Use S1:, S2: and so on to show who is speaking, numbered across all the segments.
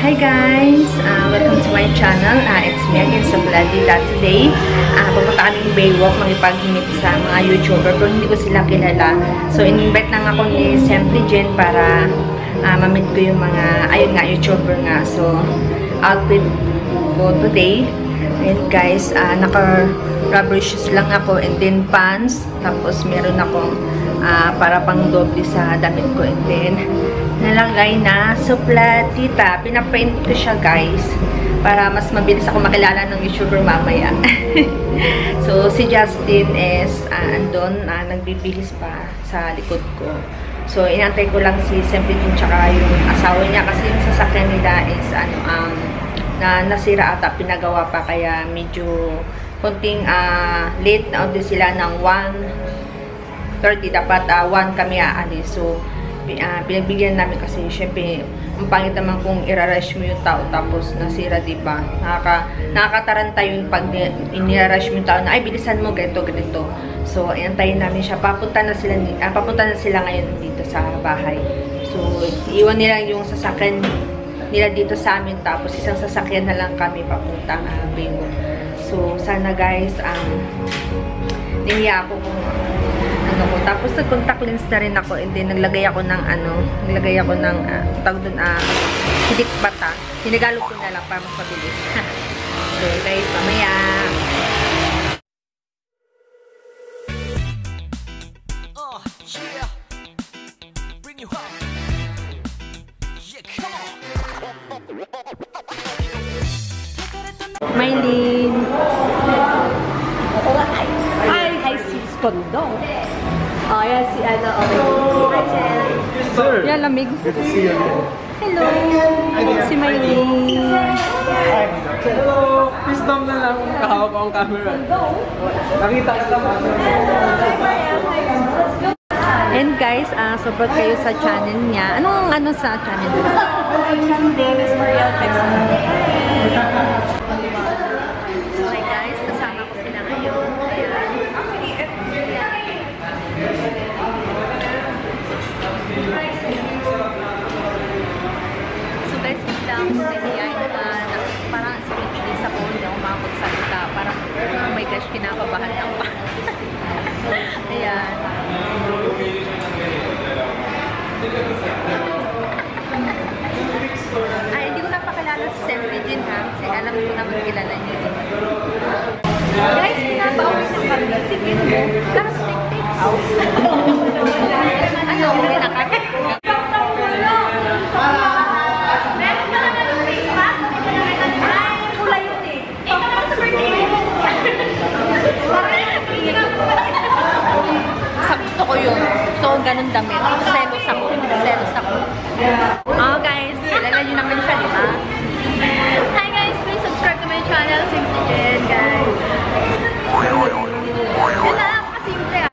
S1: Hi guys! Welcome to my channel. It's me again, Supladita. Today, pupunta kaming Baywalk, makipag-meet sa mga YouTuber pero hindi ko sila kilala. So, in-invite lang ako ni Simply Jen para ma-meet ko yung mga, ayun nga, YouTuber nga. So, outfit ko today. And guys, naka-rubber shoes lang ako and then pants. Tapos, meron akong para pang doble sa damit ko. And then, nalagay na Supladita. Pinaprint ko siya guys para mas mabilis ako makilala ng YouTuber mamaya. So si Justin is andun, nagbibihis pa sa likod ko. So inantay ko lang si Semplitin tsaka yung asawa niya kasi yung sasakyan nila is nasira ata, pinagawa pa kaya medyo konting late na din sila ng 1:30. Dapat 1 kami aalis. So pinagbigyan namin kasi syempre ang pangit naman kung irarush mo yung tao tapos nasira, diba? Nakakataranta yung pag inirush mo yung tao na ay bilisan mo ganito. So inantayin namin siya, papunta na sila ngayon dito sa bahay. So iwan nila yung sasakyan nila dito sa amin tapos isang sasakyan na lang kami papuntang Baywalk. So sana guys, nahiya ako kung ano ko. Tapos nag-contact lens na rin ako and then naglagay ako ng tawag doon, hidik bata. Hinagalog ko na lang para mas mabilis. So guys, mamaya. Mylene. Hi, sis Kondo. Oh, yan si ano. Okay. Sir. Yan, lamig.
S2: Good to see you again.
S1: Hello. Si Mylene.
S2: Hello. Please stop na lang. Kahawak akong camera. Nakita ka lang.
S1: And guys, support kayo sa channel niya. Anong sa channel niya?
S3: Channel name is Maria Texas.
S1: Okay guys, kasama ko sila ngayon. So guys, bigla ako nahiyain parang speechless ako, hindi ako makapagsalita. Parang, oh my gosh, kinakabahan ako pa. Ayan. Ay, hindi ko napakilala si Simply Jen ha. Kasi alam ko naman kilala niyo. Guys, pinapauwi ng kami. Tigil mo. Tapos take out. Ano? Hindi na kami. Kulay yun eh. Ito naman sa birthday. Sa gusto ko yun. So, ganun damit. Selos ako. Oh guys, kilala nyo naman siya, di ba? Hi guys, please subscribe to my channel, Simply Jen, guys. Yan lang, kasimple.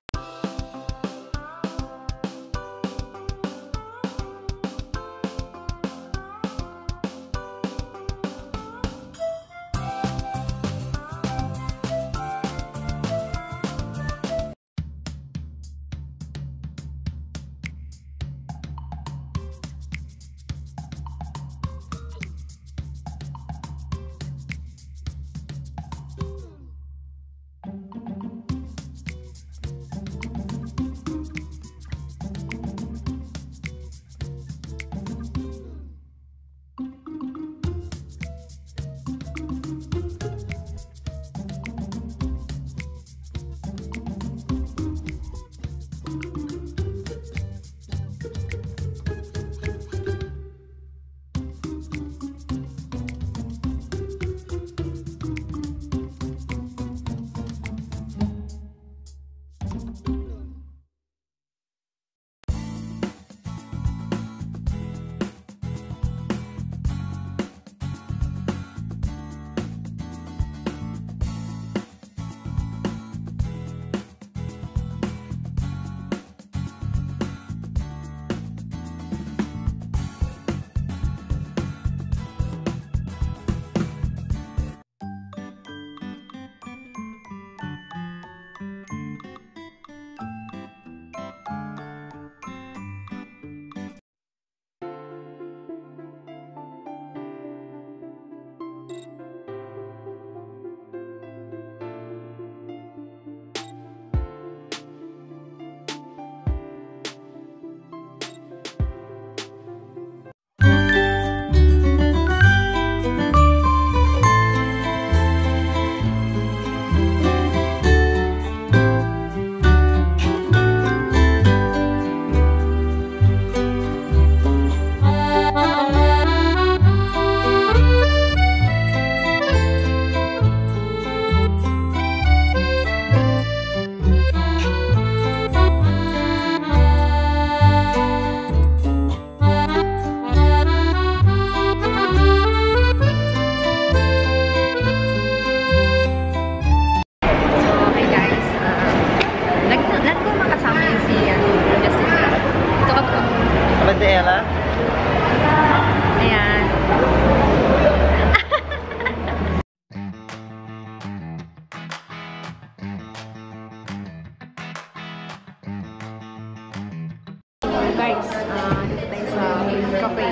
S1: Guys, dito tayo sa cafe.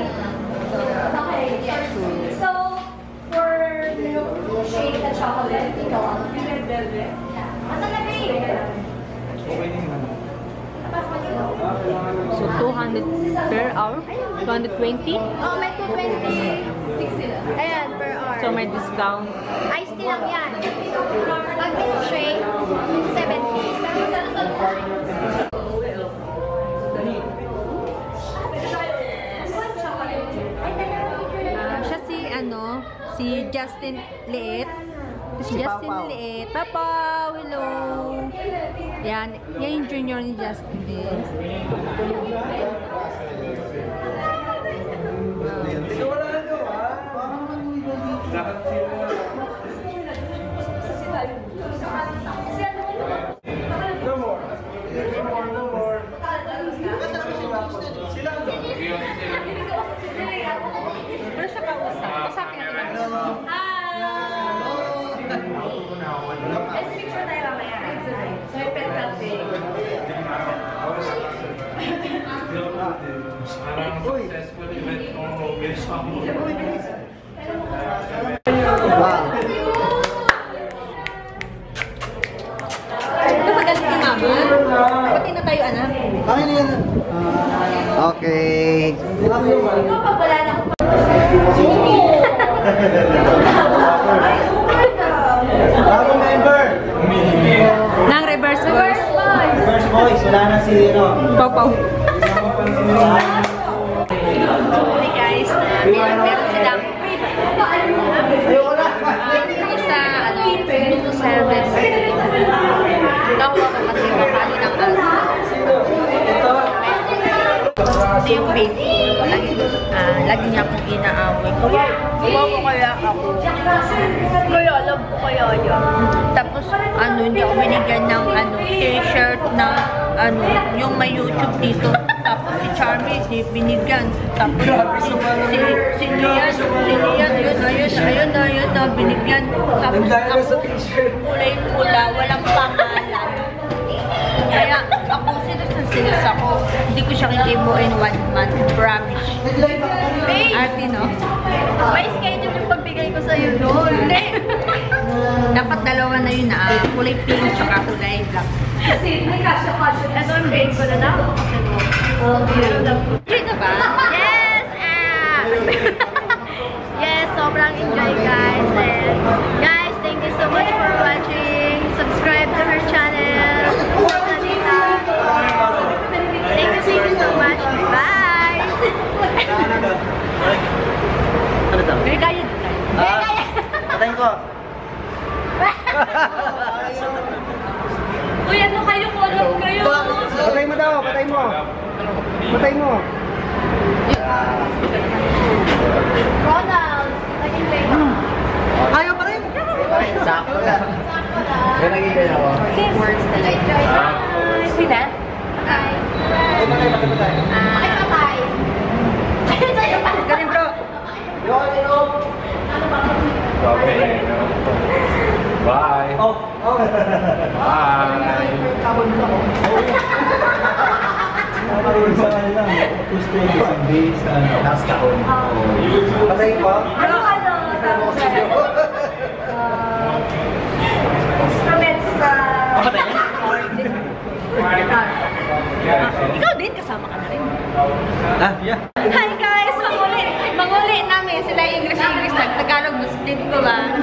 S3: So, for shake and chocolate, ikaw ang red velvet. Ano na ba
S1: So, 200 per hour? 220?
S3: Oh, may 220. Ayan, per hour.
S1: So, may discount.
S3: Iced tea lang yan. Pag milkshake, 70.
S1: Siya si Justin Liit. Si Justin Liit. Papa, hello. Yan yung junior ni Justin din. Pero siya kausap. Kausapin natin lang.
S3: Let's picture tayo mamaya. So, may pet cafe.
S1: Ito magaling ni Mama. Pati na tayo, anak.
S4: Okay.
S3: Ikaw pag wala na akong
S4: Bagong member.
S1: Nang reverse boys.
S4: First voice, wala na si
S1: Pau Pau.
S3: Hey guys, meron silang
S4: Ayoko na.
S3: isa, room service. Nakuha ko kasi makali ng alsa.
S1: Ito yung baby. Lagi niya akong inaaway. Kawawa kaya ako. Kaya alam ko kaya yan. Tapos, hindi ako binigyan ng t-shirt na, yung may YouTube dito. Tapos si Charmy, binigyan. Tapos si Lian, ayun na, binigyan. Tapos ako, kulay pula, walang pangalan. Kaya ako, sinas ako. Hindi ko siya kikibo in 1 month. Promise. Ate, no?
S3: May schedule yung pagbigay ko sa'yo doon. Hindi.
S1: Dapat dalawa na yun na. Kulay pink, tsaka kulay black.
S3: Kasi may kasya-kasya. Ito yung page ko na ako kasi doon.
S1: Enjoy na ba?
S3: Yes! Yes, sobrang enjoy guys. And guys, thank you so much for watching. Subscribe to her channel. Thank you so much. Bye!
S4: Ano daw?
S1: May kaya
S4: Patayin ko.
S3: Uy, ano kayo? Kolog kayo.
S4: Patay mo daw, patay mo. Patay mo.
S3: Ronald, naging late.
S4: Ayaw pa rin. Sakto lang. Yan nagiging ako.
S1: words na like.
S3: See that? Hi.
S4: Patay.
S3: Ay, patay.
S1: Ganun bro.
S2: Okay. Bye.
S4: Oh.
S2: Bye.
S4: Nakaroon sa kanila. 2 stages and days na last kahon. Patay pa?
S3: Ano? Instruments sa...
S1: Ikaw din, kasama ka na rin.
S4: Ah, yeah.
S1: Hi guys! Manguli namin sila English. Tagalog, Muslim ko ba?